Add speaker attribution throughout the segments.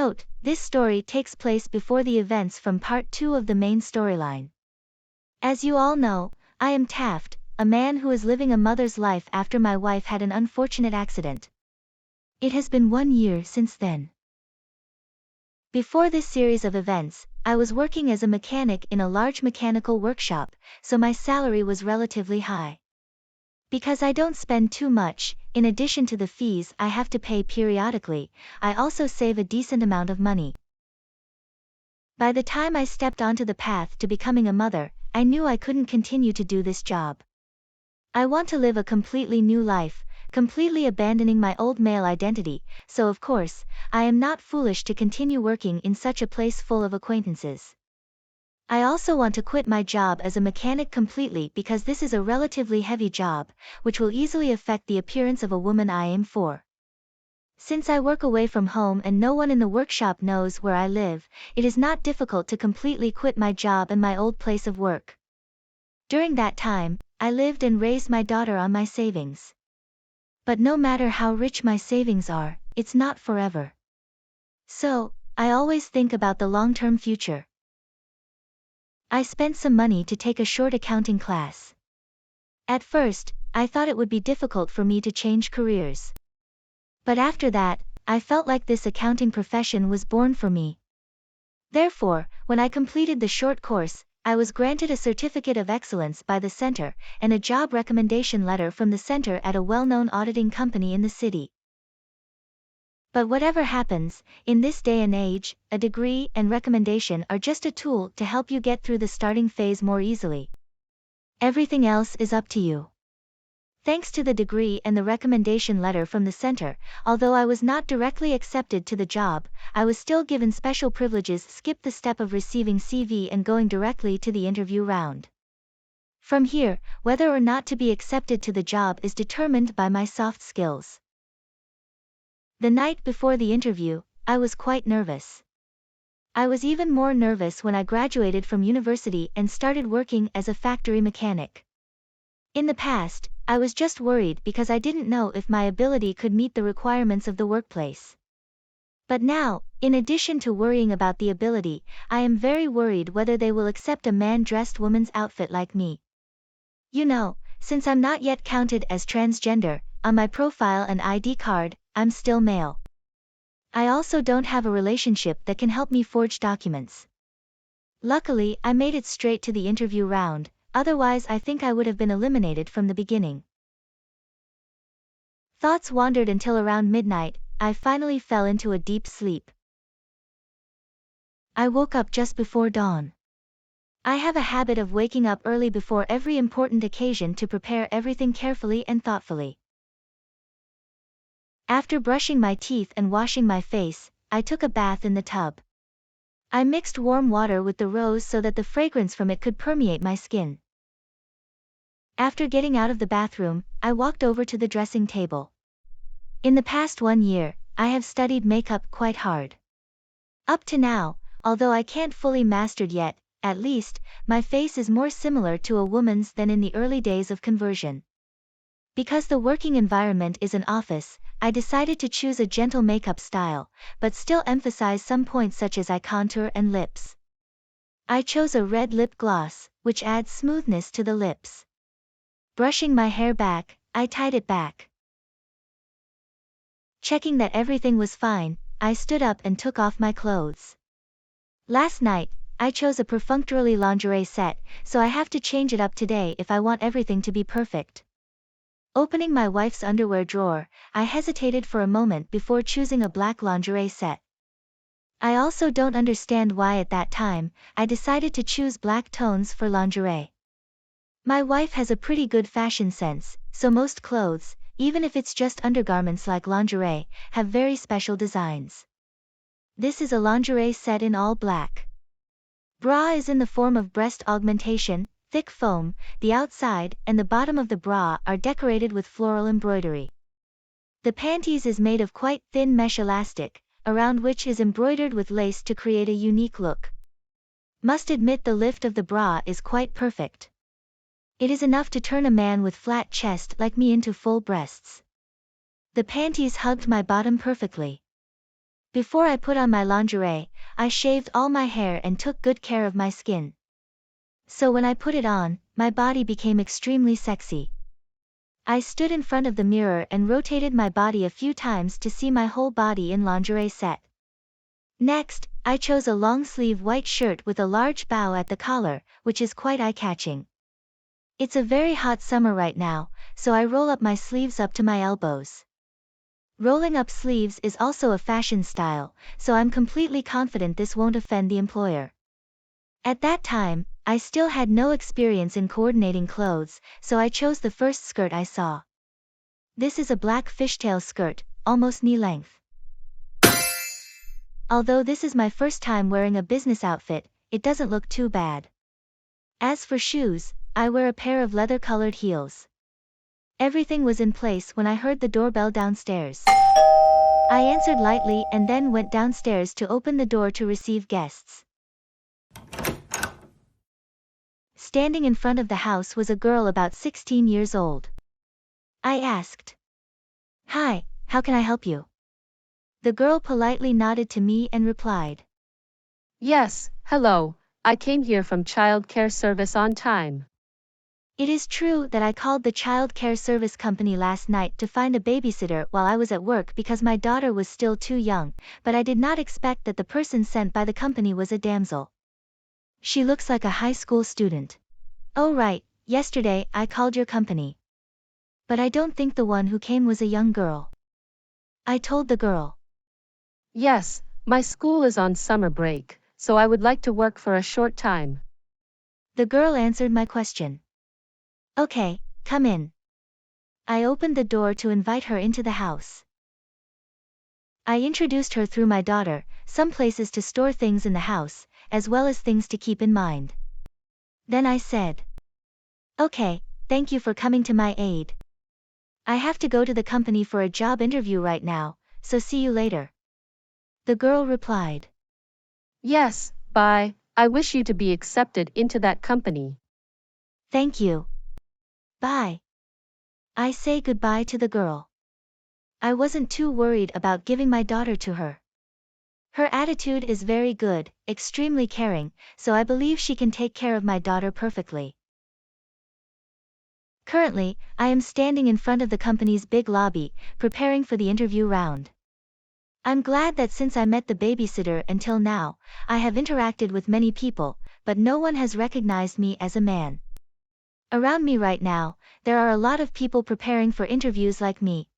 Speaker 1: Note, this story takes place before the events from part 2 of the main storyline. As you all know, I am Taft, a man who is living a mother's life after my wife had an unfortunate accident. It has been 1 year since then. Before this series of events, I was working as a mechanic in a large mechanical workshop, so my salary was relatively high. Because I don't spend too much, in addition to the fees I have to pay periodically, I also save a decent amount of money. By the time I stepped onto the path to becoming a mother, I knew I couldn't continue to do this job. I want to live a completely new life, completely abandoning my old male identity, so of course, I am not foolish to continue working in such a place full of acquaintances. I also want to quit my job as a mechanic completely because this is a relatively heavy job, which will easily affect the appearance of a woman I aim for. Since I work away from home and no one in the workshop knows where I live, it is not difficult to completely quit my job and my old place of work. During that time, I lived and raised my daughter on my savings. But no matter how rich my savings are, it's not forever. So, I always think about the long-term future. I spent some money to take a short accounting class. At first, I thought it would be difficult for me to change careers. But after that, I felt like this accounting profession was born for me. Therefore, when I completed the short course, I was granted a certificate of excellence by the center, and a job recommendation letter from the center at a well-known auditing company in the city. But whatever happens, in this day and age, a degree and recommendation are just a tool to help you get through the starting phase more easily. Everything else is up to you. Thanks to the degree and the recommendation letter from the center, although I was not directly accepted to the job, I was still given special privileges. Skip the step of receiving CV and going directly to the interview round. From here, whether or not to be accepted to the job is determined by my soft skills. The night before the interview, I was quite nervous. I was even more nervous when I graduated from university and started working as a factory mechanic. In the past, I was just worried because I didn't know if my ability could meet the requirements of the workplace. But now, in addition to worrying about the ability, I am very worried whether they will accept a man-dressed woman's outfit like me. You know, since I'm not yet counted as transgender, on my profile and ID card, I'm still male. I also don't have a relationship that can help me forge documents. Luckily, I made it straight to the interview round, otherwise I think I would have been eliminated from the beginning. Thoughts wandered until around midnight. I finally fell into a deep sleep. I woke up just before dawn. I have a habit of waking up early before every important occasion to prepare everything carefully and thoughtfully. After brushing my teeth and washing my face, I took a bath in the tub. I mixed warm water with the rose so that the fragrance from it could permeate my skin. After getting out of the bathroom, I walked over to the dressing table. In the past 1 year, I have studied makeup quite hard. Up to now, although I can't fully mastered yet, at least, my face is more similar to a woman's than in the early days of conversion. Because the working environment is an office, I decided to choose a gentle makeup style, but still emphasize some points such as eye contour and lips. I chose a red lip gloss, which adds smoothness to the lips. Brushing my hair back, I tied it back. Checking that everything was fine, I stood up and took off my clothes. Last night, I chose a perfunctorily lingerie set, so I have to change it up today if I want everything to be perfect. Opening my wife's underwear drawer, I hesitated for a moment before choosing a black lingerie set. I also don't understand why at that time, I decided to choose black tones for lingerie. My wife has a pretty good fashion sense, so most clothes, even if it's just undergarments like lingerie, have very special designs. This is a lingerie set in all black. Bra is in the form of breast augmentation, thick foam. The outside and the bottom of the bra are decorated with floral embroidery. The panties is made of quite thin mesh elastic, around which is embroidered with lace to create a unique look. Must admit the lift of the bra is quite perfect. It is enough to turn a man with flat chest like me into full breasts. The panties hugged my bottom perfectly. Before I put on my lingerie, I shaved all my hair and took good care of my skin. So when I put it on, my body became extremely sexy. I stood in front of the mirror and rotated my body a few times to see my whole body in lingerie set. Next, I chose a long-sleeve white shirt with a large bow at the collar, which is quite eye-catching. It's a very hot summer right now, so I roll up my sleeves up to my elbows. Rolling up sleeves is also a fashion style, so I'm completely confident this won't offend the employer. At that time, I still had no experience in coordinating clothes, so I chose the first skirt I saw. This is a black fishtail skirt, almost knee-length. Although this is my first time wearing a business outfit, it doesn't look too bad. As for shoes, I wear a pair of leather-colored heels. Everything was in place when I heard the doorbell downstairs. I answered lightly and then went downstairs to open the door to receive guests. Standing in front of the house was a girl about 16 years old. I asked, "Hi, how can I help you?" The girl politely nodded to me and replied,
Speaker 2: Yes, hello, I came here from childcare service on time.
Speaker 1: "It is true that I called the child care service company last night to find a babysitter while I was at work because my daughter was still too young, but I did not expect that the person sent by the company was a damsel. She looks like a high school student." "Oh right, yesterday I called your company. But I don't think the one who came was a young girl," I told the girl.
Speaker 2: Yes, my school is on summer break, so I would like to work for a short time.
Speaker 1: The girl answered my question. "Okay, come in." I opened the door to invite her into the house. I introduced her through my daughter, some places to store things in the house, as well as things to keep in mind. Then I said, "Okay, thank you for coming to my aid. I have to go to the company for a job interview right now, so see you later." The girl replied,
Speaker 2: Yes, bye, I wish you to be accepted into that company.
Speaker 1: "Thank you. Bye." I say goodbye to the girl. I wasn't too worried about giving my daughter to her. Her attitude is very good, extremely caring, so I believe she can take care of my daughter perfectly. Currently, I am standing in front of the company's big lobby, preparing for the interview round. I'm glad that since I met the babysitter until now, I have interacted with many people, but no one has recognized me as a man. Around me right now, there are a lot of people preparing for interviews like me.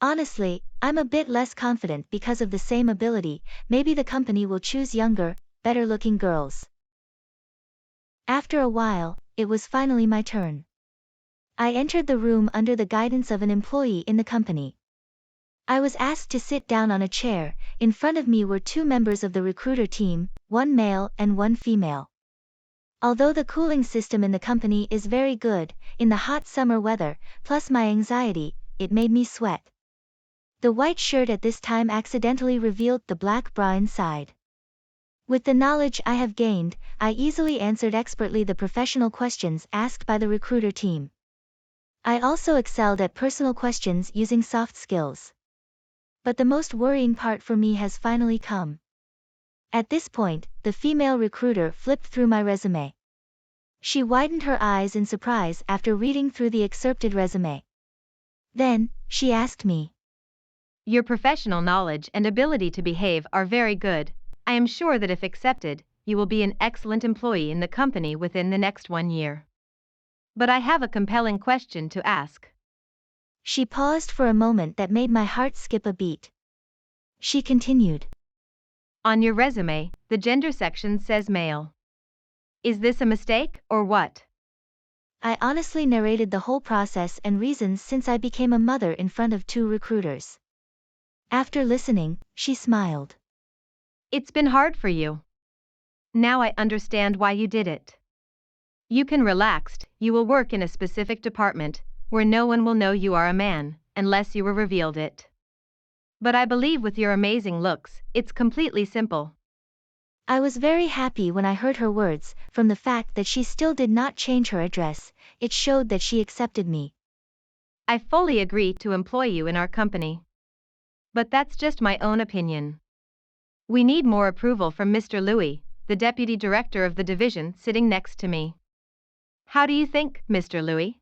Speaker 1: Honestly, I'm a bit less confident because of the same ability. Maybe the company will choose younger, better-looking girls. After a while, it was finally my turn. I entered the room under the guidance of an employee in the company. I was asked to sit down on a chair. In front of me were two members of the recruiter team, one male and one female. Although the cooling system in the company is very good, in the hot summer weather, plus my anxiety, it made me sweat. The white shirt at this time accidentally revealed the black bra inside. With the knowledge I have gained, I easily answered expertly the professional questions asked by the recruiter team. I also excelled at personal questions using soft skills. But the most worrying part for me has finally come. At this point, the female recruiter flipped through my resume. She widened her eyes in surprise after reading through the excerpted resume. Then, she asked me,
Speaker 3: Your professional knowledge and ability to behave are very good. I am sure that if accepted, you will be an excellent employee in the company within the next 1 year. But I have a compelling question to ask.
Speaker 1: She paused for a moment that made my heart skip a beat. She continued,
Speaker 3: On your resume, the gender section says male. Is this a mistake, or what?
Speaker 1: I honestly narrated the whole process and reasons since I became a mother in front of two recruiters. After listening, she smiled.
Speaker 3: It's been hard for you. Now I understand why you did it. You can relax, you will work in a specific department, where no one will know you are a man, unless you were revealed it. But I believe with your amazing looks, it's completely simple.
Speaker 1: I was very happy when I heard her words. From the fact that she still did not change her address, it showed that she accepted me.
Speaker 3: I fully agree to employ you in our company. But that's just my own opinion. We need more approval from Mr. Louis, the deputy director of the division sitting next to me. How do you think, Mr. Louis?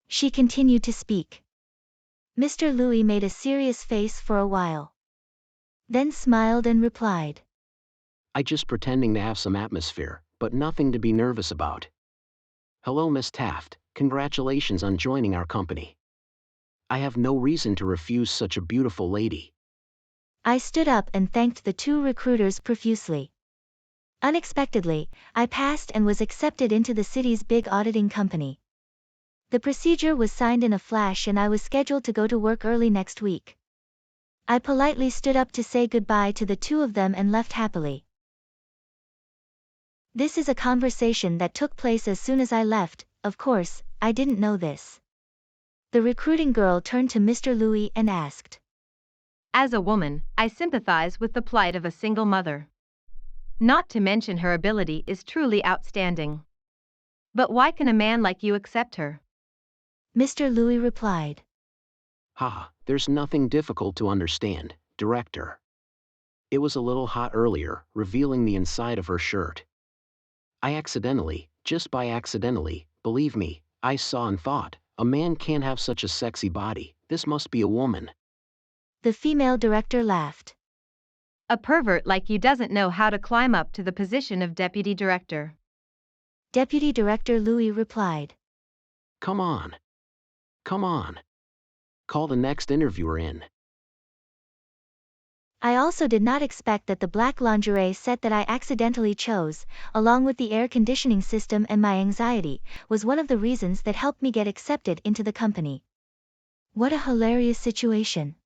Speaker 1: She continued to speak. Mr. Louis made a serious face for a while. Then smiled and replied.
Speaker 4: I just pretending to have some atmosphere, but nothing to be nervous about. Hello, Miss Taft, congratulations on joining our company. I have no reason to refuse such a beautiful lady.
Speaker 1: I stood up and thanked the two recruiters profusely. Unexpectedly, I passed and was accepted into the city's big auditing company. The procedure was signed in a flash and I was scheduled to go to work early next week. I politely stood up to say goodbye to the two of them and left happily. This is a conversation that took place as soon as I left. Of course, I didn't know this. The recruiting girl turned to Mr. Louis and asked.
Speaker 3: As a woman, I sympathize with the plight of a single mother. Not to mention her ability is truly outstanding. But why can a man like you accept her?
Speaker 1: Mr. Louis replied.
Speaker 4: There's nothing difficult to understand, Director. It was a little hot earlier, revealing the inside of her shirt. I accidentally, just by accidentally, believe me, I saw and thought, a man can't have such a sexy body, this must be a woman.
Speaker 1: The female director laughed.
Speaker 3: A pervert like you doesn't know how to climb up to the position of deputy director.
Speaker 1: Deputy Director Louis replied.
Speaker 4: Come on. Come on. Call the next interviewer in.
Speaker 1: I also did not expect that the black lingerie set that I accidentally chose, along with the air conditioning system and my anxiety, was one of the reasons that helped me get accepted into the company. What a hilarious situation.